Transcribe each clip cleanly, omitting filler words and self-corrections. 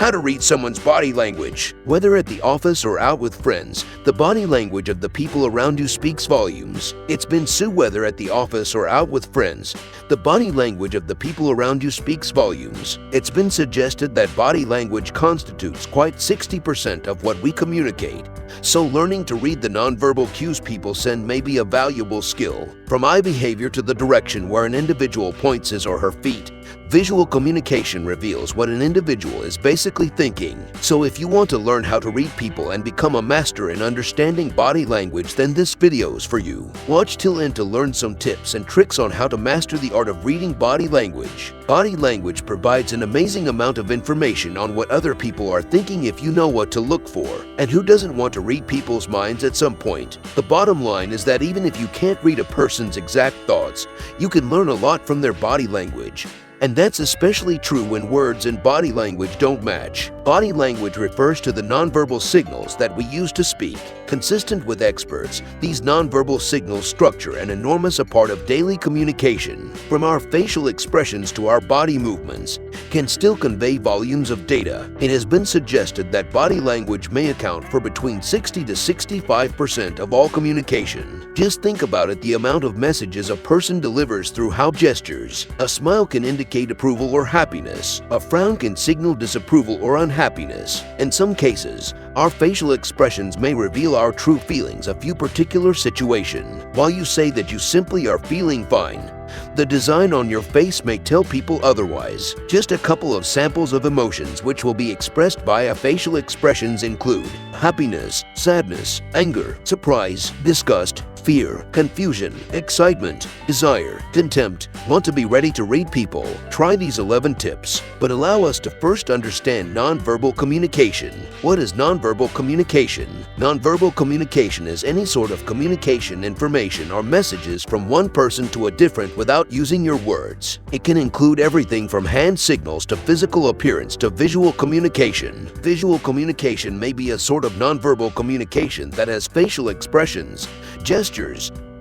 How to read someone's body language. Whether at the office or out with friends, the body language of the people around you speaks volumes. It's been whether at the office or out with friends, the body language of the people around you speaks volumes. It's been suggested that body language constitutes quite 60% of what we communicate. So learning to read the nonverbal cues people send may be a valuable skill. From eye behavior to the direction where an individual points his or her feet, visual communication reveals what an individual is basically thinking. So if you want to learn how to read people and become a master in understanding body language, then this video is for you. Watch till end to learn some tips and tricks on how to master the art of reading body language. Body language provides an amazing amount of information on what other people are thinking if you know what to look for. And who doesn't want to read people's minds at some point? The bottom line is that even if you can't read a person's exact thoughts, you can learn a lot from their body language. And that's especially true when words and body language don't match. Body language refers to the nonverbal signals that we use to speak. Consistent with experts, these nonverbal signals structure an enormous part of daily communication. From our facial expressions to our body movements, can still convey volumes of data. It has been suggested that body language may account for between 60 to 65% of all communication. Just think about it, the amount of messages a person delivers through how gestures. A smile can indicate approval or happiness. A frown can signal disapproval or unhappiness. In some cases, our facial expressions may reveal our true feelings of a particular situation. While you say that you simply are feeling fine, the design on your face may tell people otherwise. Just a couple of samples of emotions which will be expressed via facial expressions include happiness, sadness, anger, surprise, disgust, fear, confusion, excitement, desire, contempt. Want to be ready to read people? Try these 11 tips, but allow us to first understand nonverbal communication. What is nonverbal communication? Nonverbal communication is any sort of communication, information, or messages from one person to a different without using your words. It can include everything from hand signals to physical appearance to visual communication. Visual communication may be a sort of nonverbal communication that has facial expressions, gestures,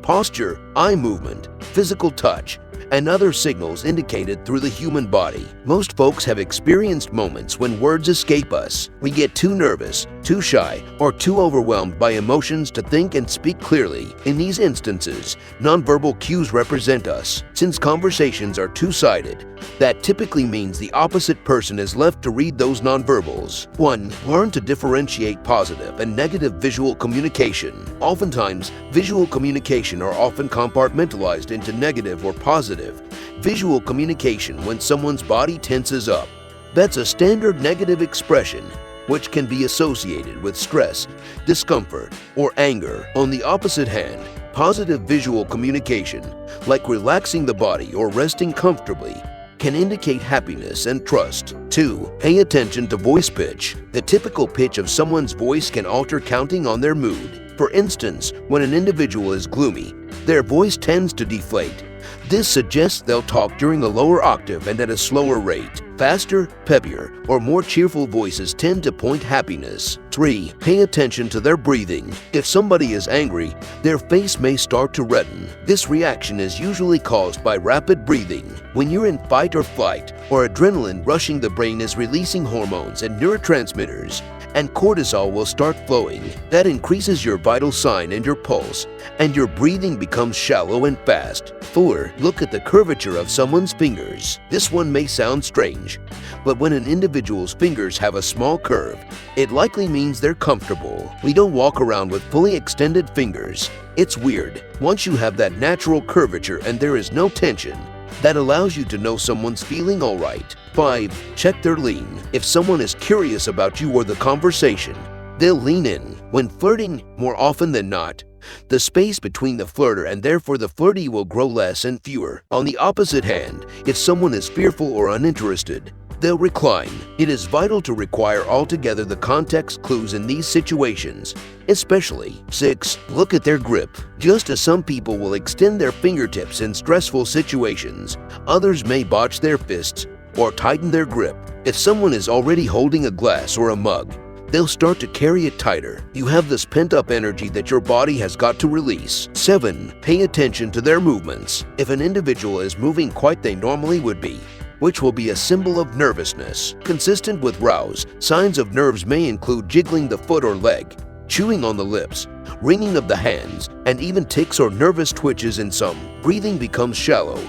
posture, eye movement, physical touch, and other signals indicated through the human body. Most folks have experienced moments when words escape us. We get too nervous, too shy, or too overwhelmed by emotions to think and speak clearly. In these instances, nonverbal cues represent us. Since conversations are two-sided, that typically means the opposite person is left to read those nonverbals. 1. Learn to differentiate positive and negative visual communication. Oftentimes, visual communication are often compartmentalized into negative or positive visual communication when someone's body tenses up. That's a standard negative expression, which can be associated with stress, discomfort, or anger. On the opposite hand, positive visual communication, like relaxing the body or resting comfortably, can indicate happiness and trust. 2. Pay attention to voice pitch. The typical pitch of someone's voice can alter counting on their mood. For instance, when an individual is gloomy, their voice tends to deflate. This suggests they'll talk during a lower octave and at a slower rate. Faster, peppier, or more cheerful voices tend to point happiness. 3. Pay attention to their breathing. If somebody is angry, their face may start to redden. This reaction is usually caused by rapid breathing. When you're in fight or flight, or adrenaline rushing, the brain is releasing hormones and neurotransmitters, and cortisol will start flowing. That increases your vital sign and your pulse, and your breathing becomes shallow and fast. 4. Look at the curvature of someone's fingers. This one may sound strange, but when an individual's fingers have a small curve, it likely means they're comfortable. We don't walk around with fully extended fingers. It's weird. Once you have that natural curvature and there is no tension, that allows you to know someone's feeling alright. 5. Check their lean. If someone is curious about you or the conversation, they'll lean in. When flirting, more often than not, the space between the flirter and therefore the flirty will grow less and fewer. On the opposite hand, if someone is fearful or uninterested, they'll recline. It is vital to require altogether the context clues in these situations, especially. 6. Look at their grip. Just as some people will extend their fingertips in stressful situations, others may botch their fists or tighten their grip. If someone is already holding a glass or a mug, they'll start to carry it tighter. You have this pent-up energy that your body has got to release. 7. Pay attention to their movements. If an individual is moving quite they normally would be, which will be a symbol of nervousness. Consistent with rouse, signs of nerves may include jiggling the foot or leg, chewing on the lips, wringing of the hands, and even tics or nervous twitches in some. Breathing becomes shallow,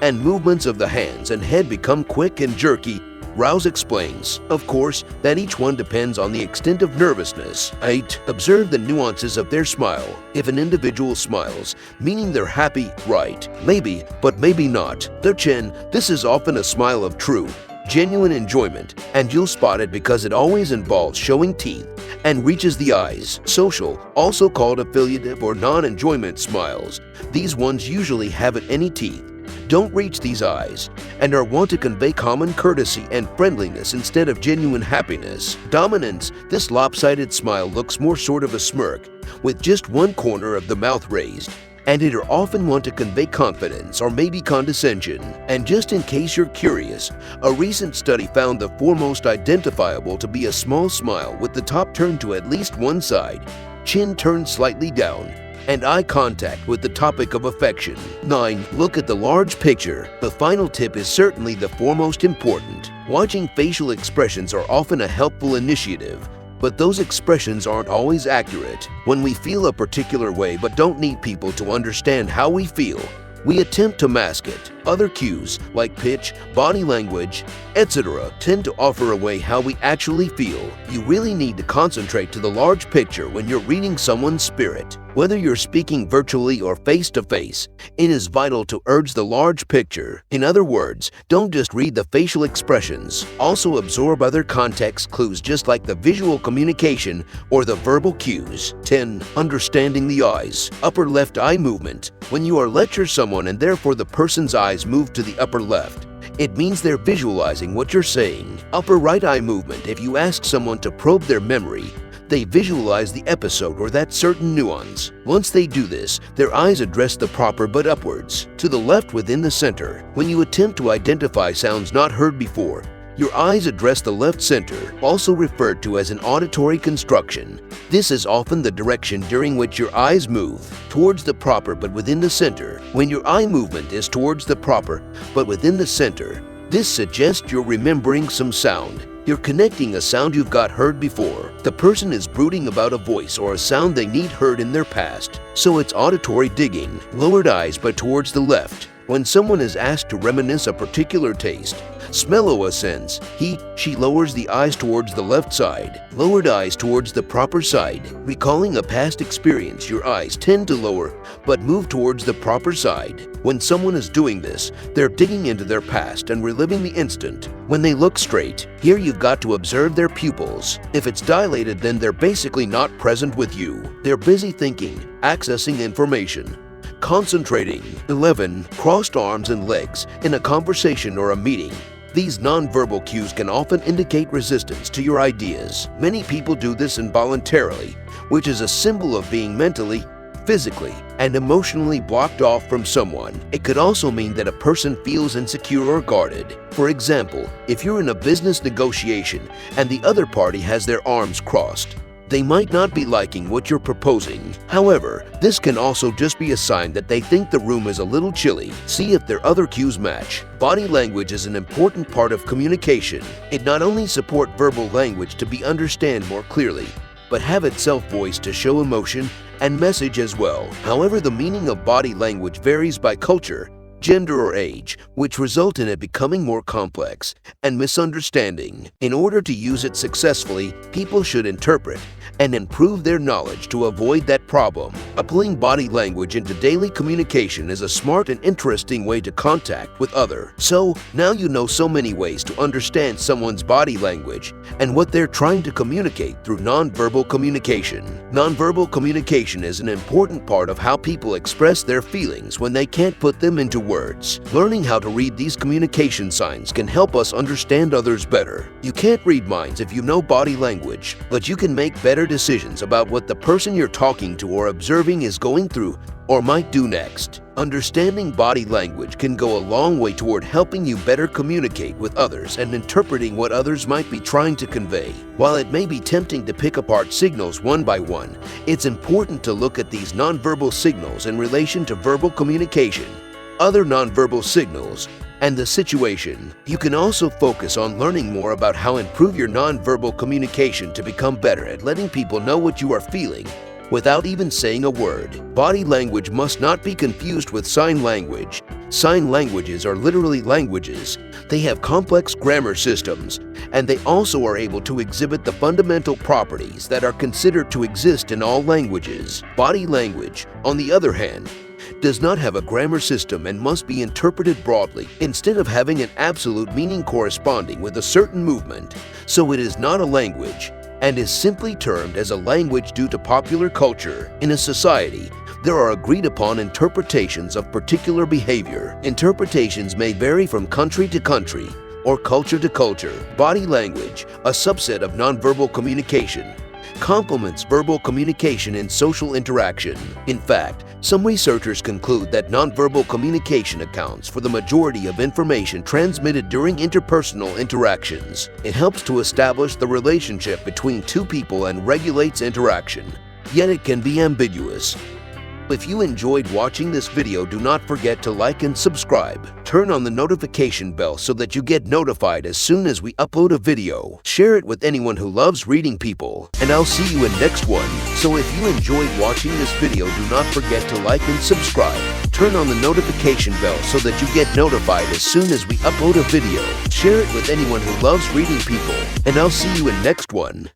and movements of the hands and head become quick and jerky. Rouse explains, of course, that each one depends on the extent of nervousness. 8. Observe the nuances of their smile. If an individual smiles, meaning they're happy, right, maybe, but maybe not. Their chin, this is often a smile of true, genuine enjoyment, and you'll spot it because it always involves showing teeth and reaches the eyes. Social, also called affiliative or non-enjoyment smiles. These ones usually haven't any teeth, don't reach these eyes, and are wont to convey common courtesy and friendliness instead of genuine happiness. Dominance, this lopsided smile looks more sort of a smirk, with just one corner of the mouth raised, and it are often wont to convey confidence or maybe condescension. And just in case you're curious, a recent study found the foremost identifiable to be a small smile with the top turned to at least one side, chin turned slightly down, and eye contact with the topic of affection. 9. Look at the large picture. The final tip is certainly the foremost important. Watching facial expressions are often a helpful initiative, but those expressions aren't always accurate. When we feel a particular way but don't need people to understand how we feel, we attempt to mask it. Other cues, like pitch, body language, etc., tend to offer away how we actually feel. You really need to concentrate to the large picture when you're reading someone's spirit. Whether you're speaking virtually or face-to-face, it is vital to urge the large picture. In other words, don't just read the facial expressions. Also absorb other context clues just like the visual communication or the verbal cues. 10. Understanding the eyes. Upper left eye movement. When you lecture someone and therefore the person's eyes move to the upper left, it means they're visualizing what you're saying. Upper right eye movement. If you ask someone to probe their memory, they visualize the episode or that certain nuance. Once they do this, their eyes address the proper but upwards, to the left within the center. When you attempt to identify sounds not heard before, your eyes address the left center, also referred to as an auditory construction. This is often the direction during which your eyes move, towards the proper but within the center. When your eye movement is towards the proper but within the center, this suggests you're remembering some sound. You're connecting a sound you've got heard before. The person is brooding about a voice or a sound they need heard in their past, so it's auditory digging. Lowered eyes but towards the left. When someone is asked to reminisce a particular taste, smell or sense, she lowers the eyes towards the left side, lowered eyes towards the proper side. Recalling a past experience, your eyes tend to lower but move towards the proper side. When someone is doing this, they're digging into their past and reliving the instant. When they look straight, here you've got to observe their pupils. If it's dilated, then they're basically not present with you. They're busy thinking, accessing information, concentrating. 11. Crossed arms and legs in a conversation or a meeting. These nonverbal cues can often indicate resistance to your ideas. Many people do this involuntarily, which is a symbol of being mentally, physically, and emotionally blocked off from someone. It could also mean that a person feels insecure or guarded. For example, if you're in a business negotiation and the other party has their arms crossed, they might not be liking what you're proposing. However, this can also just be a sign that they think the room is a little chilly. See if their other cues match. Body language is an important part of communication. It not only supports verbal language to be understood more clearly, but have itself voice to show emotion and message as well. However, the meaning of body language varies by culture, gender, or age, which result in it becoming more complex and misunderstanding. In order to use it successfully, people should interpret and improve their knowledge to avoid that problem. Applying body language into daily communication is a smart and interesting way to contact with others. So, now you know so many ways to understand someone's body language and what they're trying to communicate through nonverbal communication. Nonverbal communication is an important part of how people express their feelings when they can't put them into words. Learning how to read these communication signs can help us understand others better. You can't read minds if you know body language, but you can make better decisions about what the person you're talking to or observing is going through or might do next. Understanding body language can go a long way toward helping you better communicate with others and interpreting what others might be trying to convey. While it may be tempting to pick apart signals one by one, it's important to look at these nonverbal signals in relation to verbal communication, other nonverbal signals, and the situation. You can also focus on learning more about how to improve your nonverbal communication to become better at letting people know what you are feeling without even saying a word. Body language must not be confused with sign language. Sign languages are literally languages. They have complex grammar systems, and they also are able to exhibit the fundamental properties that are considered to exist in all languages. Body language, on the other hand, does not have a grammar system and must be interpreted broadly instead of having an absolute meaning corresponding with a certain movement. So it is not a language and is simply termed as a language due to popular culture. In a society, there are agreed upon interpretations of particular behavior. Interpretations may vary from country to country or culture to culture. Body language, a subset of nonverbal communication, complements verbal communication in social interaction. In fact, some researchers conclude that nonverbal communication accounts for the majority of information transmitted during interpersonal interactions. It helps to establish the relationship between two people and regulates interaction, yet it can be ambiguous. If you enjoyed watching this video, do not forget to like and subscribe. Turn on the notification bell so that you get notified as soon as we upload a video. Share it with anyone who loves reading people. And I'll see you in next one. So if you enjoyed watching this video, do not forget to like and subscribe. Turn on the notification bell so that you get notified as soon as we upload a video. Share it with anyone who loves reading people. And I'll see you in next one.